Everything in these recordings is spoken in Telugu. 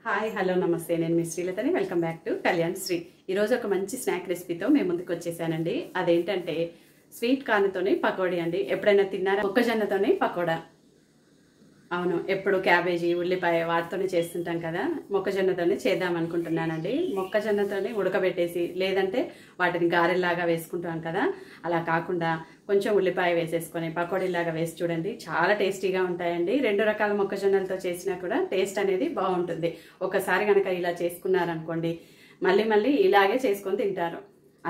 హాయ్ హలో నమస్తే నేను మీ శ్రీలతని welcome back to Kalyan Sri ఈరోజు ఒక మంచి స్నాక్ రెసిపీతో మేము ముందుకు వచ్చేసానండి. అదేంటంటే స్వీట్ కార్న్తోని పకోడీ అండి. ఎప్పుడైనా తిన్నారా? మొక్కజొన్నతోని పకోడా. అవును, ఎప్పుడు క్యాబేజీ ఉల్లిపాయ వాటితోనే చేస్తుంటాం కదా, మొక్కజొన్నతోనే చేద్దాం అనుకుంటున్నానండి. మొక్కజొన్నతోని ఉడకబెట్టేసి లేదంటే వాటిని గారెల్లాగా వేసుకుంటాం కదా, అలా కాకుండా కొంచెం ఉల్లిపాయ వేసేసుకొని పకోడీలాగా వేసి చూడండి, చాలా టేస్టీగా ఉంటాయండి. 2 రకాల మొక్కజొన్నలతో చేసినా కూడా టేస్ట్ అనేది బాగుంటుంది. ఒకసారి కనుక ఇలా చేసుకున్నారనుకోండి మళ్ళీ మళ్ళీ ఇలాగే చేసుకొని తింటారు,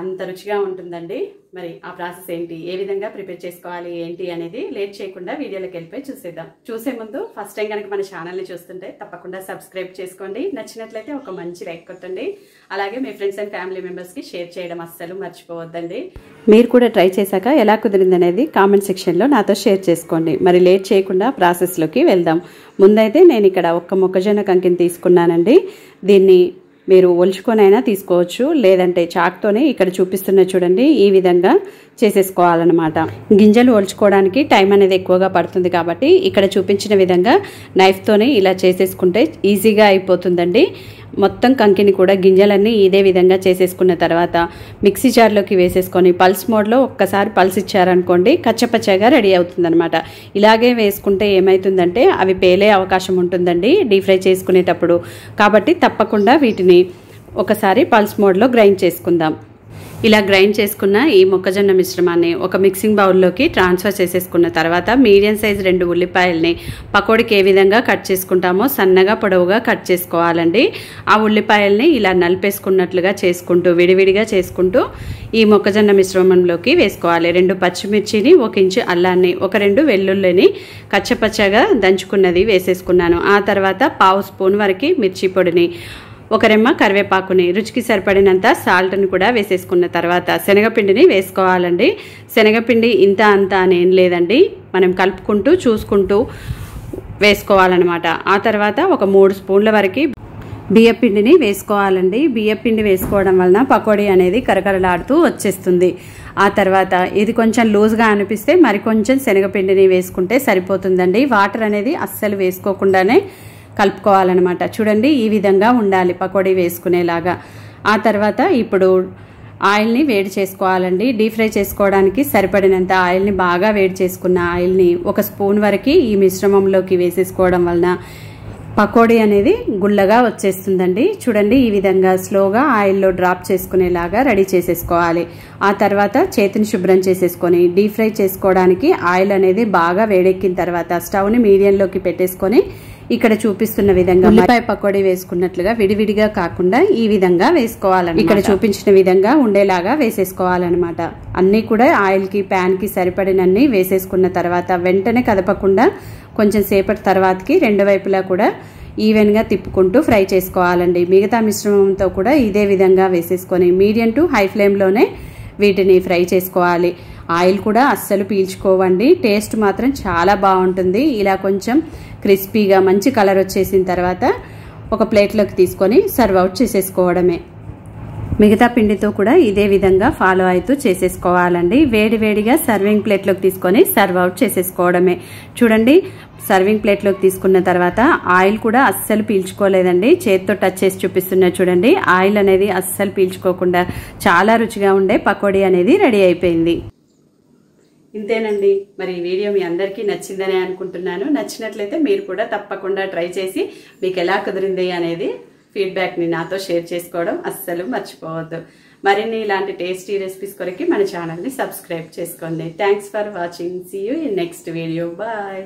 అంత రుచిగా ఉంటుందండి. మరి ఆ ప్రాసెస్ ఏంటి, ఏ విధంగా ప్రిపేర్ చేసుకోవాలి ఏంటి అనేది లేట్ చేయకుండా వీడియోలోకి వెళ్ళిపోయి చూసేద్దాం. చూసే ముందు ఫస్ట్ టైం కనుక మన ఛానల్ని చూస్తుంటే తప్పకుండా సబ్స్క్రైబ్ చేసుకోండి, నచ్చినట్లయితే ఒక మంచి లైక్ కొట్టండి, అలాగే మీ ఫ్రెండ్స్ అండ్ ఫ్యామిలీ మెంబర్స్కి షేర్ చేయడం అస్సలు మర్చిపోవద్దండి. మీరు కూడా ట్రై చేశాక ఎలా కుదిరింది అనేది కామెంట్ సెక్షన్లో నాతో షేర్ చేసుకోండి. మరి లేట్ చేయకుండా ప్రాసెస్లోకి వెళ్దాం. ముందైతే నేను ఇక్కడ ఒక్క మొక్కజొన్న కంకిని తీసుకున్నానండి. దీన్ని మీరు ఒలుచుకొనైనా తీసుకోవచ్చు, లేదంటే చాక్తోనే ఇక్కడ చూపిస్తున్న చూడండి ఈ విధంగా చేసేసుకోవాలన్నమాట. గింజలు ఒలుచుకోవడానికి టైం అనేది ఎక్కువగా పడుతుంది కాబట్టి ఇక్కడ చూపించిన విధంగా నైఫ్తోనే ఇలా చేసేసుకుంటే ఈజీగా అయిపోతుందండి. మొత్తం కంకిని కూడా గింజలన్నీ ఇదే విధంగా చేసేసుకున్న తర్వాత మిక్సీ జార్లోకి వేసేసుకొని పల్స్ మోడ్లో ఒక్కసారి పల్స్ ఇచ్చారనుకోండి కచ్చపచ్చగా రెడీ అవుతుందన్నమాట. ఇలాగే వేసుకుంటే ఏమవుతుందంటే అవి పేలే అవకాశం ఉంటుందండి డీప్ ఫ్రై చేసుకునేటప్పుడు. కాబట్టి తప్పకుండా వీటిని ఒకసారి పల్స్ మోడ్లో గ్రైండ్ చేసుకుందాం. ఇలా గ్రైండ్ చేసుకున్న ఈ మొక్కజొన్న మిశ్రమాన్ని ఒక మిక్సింగ్ బౌల్లోకి ట్రాన్స్ఫర్ చేసేసుకున్న తర్వాత మీడియం సైజ్ 2 ఉల్లిపాయల్ని పకోడీకి ఏ విధంగా కట్ చేసుకుంటామో సన్నగా పొడవుగా కట్ చేసుకోవాలండి. ఆ ఉల్లిపాయల్ని ఇలా నలిపేసుకున్నట్లుగా చేసుకుంటూ విడివిడిగా చేసుకుంటూ ఈ మొక్కజొన్న మిశ్రమంలోకి వేసుకోవాలి. 2 పచ్చిమిర్చిని, 1 ఇంచు అల్లాన్ని, 2 వెల్లుల్లిని కచ్చపచ్చగా దంచుకున్నది వేసేసుకున్నాను. ఆ తర్వాత 1/2 స్పూన్ వరకు మిర్చి పొడిని, 1 రెమ్మ కరివేపాకుని, రుచికి సరిపడినంత సాల్ట్ని కూడా వేసేసుకున్న తర్వాత శనగపిండిని వేసుకోవాలండి. శనగపిండి ఇంత అంత అని ఏం లేదండి, మనం కలుపుకుంటూ చూసుకుంటూ వేసుకోవాలన్నమాట. ఆ తర్వాత ఒక 3 స్పూన్ల వరకు బియ్యపిండిని వేసుకోవాలండి. బియ్యపిండి వేసుకోవడం వలన పకోడీ అనేది కరకరలాడుతూ వచ్చేస్తుంది. ఆ తర్వాత ఇది కొంచెం లూజ్గా అనిపిస్తే మరి కొంచెం శనగపిండిని వేసుకుంటే సరిపోతుందండి. వాటర్ అనేది అస్సలు వేసుకోకుండానే కలుపుకోవాలన్నమాట. చూడండి ఈ విధంగా ఉండాలి పకోడీ వేసుకునేలాగా. ఆ తర్వాత ఇప్పుడు ఆయిల్ని వేడి చేసుకోవాలండి. డీప్ ఫ్రై చేసుకోవడానికి సరిపడినంత ఆయిల్ని బాగా వేడి చేసుకున్న ఆయిల్ని 1 స్పూన్ వరకు ఈ మిశ్రమంలోకి వేసేసుకోవడం వలన పకోడీ అనేది గుల్లగా వచ్చేస్తుందండి. చూడండి ఈ విధంగా స్లోగా ఆయిల్లో డ్రాప్ చేసుకునేలాగా రెడీ చేసేసుకోవాలి. ఆ తర్వాత చేతిని శుభ్రం చేసేసుకొని డీప్ ఫ్రై చేసుకోవడానికి ఆయిల్ అనేది బాగా వేడెక్కిన తర్వాత స్టవ్ని మీడియంలోకి పెట్టేసుకొని ఇక్కడ చూపిస్తున్న విధంగా ఉల్లిపాయ పకోడీ వేసుకున్నట్లుగా విడివిడిగా కాకుండా ఈ విధంగా వేసుకోవాలని, ఇక్కడ చూపించిన విధంగా ఉండేలాగా వేసేసుకోవాలన్నమాట. అన్నీ కూడా ఆయిల్కి ప్యాన్కి సరిపడినన్ని వేసేసుకున్న తర్వాత వెంటనే కదపకుండా కొంచెం సేపటి తర్వాతకి 2 వైపులా కూడా ఈవెన్గా తిప్పుకుంటూ ఫ్రై చేసుకోవాలండి. మిగతా మిశ్రమంతో కూడా ఇదే విధంగా వేసేసుకొని మీడియం టు హై ఫ్లేమ్లోనే వీటిని ఫ్రై చేసుకోవాలి. ఆయిల్ కూడా అస్సలు పీల్చుకోవండి, టేస్ట్ మాత్రం చాలా బాగుంటుంది. ఇలా కొంచెం క్రిస్పీగా మంచి కలర్ వచ్చేసిన తర్వాత ఒక ప్లేట్లోకి తీసుకొని సర్వ్ అవుట్ చేసేసుకోవడమే. మిగతా పిండితో కూడా ఇదే విధంగా ఫాలో అవుతూ చేసేసుకోవాలండి. వేడివేడిగా సర్వింగ్ ప్లేట్లోకి తీసుకొని సర్వ్ అవుట్ చేసేసుకోవడమే. చూడండి సర్వింగ్ ప్లేట్లోకి తీసుకున్న తర్వాత ఆయిల్ కూడా అస్సలు పీల్చుకోలేదండి. చేతితో టచ్ చేసి చూపిస్తున్నా చూడండి, ఆయిల్ అనేది అస్సలు పీల్చుకోకుండా చాలా రుచిగా ఉండే పకోడీ అనేది రెడీ అయిపోయింది. ఇంతేనండి. మరి ఈ వీడియో మీ అందరికీ నచ్చిందని అనుకుంటున్నాను. నచ్చినట్లయితే మీరు కూడా తప్పకుండా ట్రై చేసి మీకు ఎలా కుదిరింది అనేది ఫీడ్బ్యాక్ని నాతో షేర్ చేసుకోవడం అస్సలు మర్చిపోవద్దు. మరిన్ని ఇలాంటి టేస్టీ రెసిపీస్ కొరకు మన ఛానల్ని సబ్స్క్రైబ్ చేసుకోండి. Thanks for watching. See you in next video. Bye.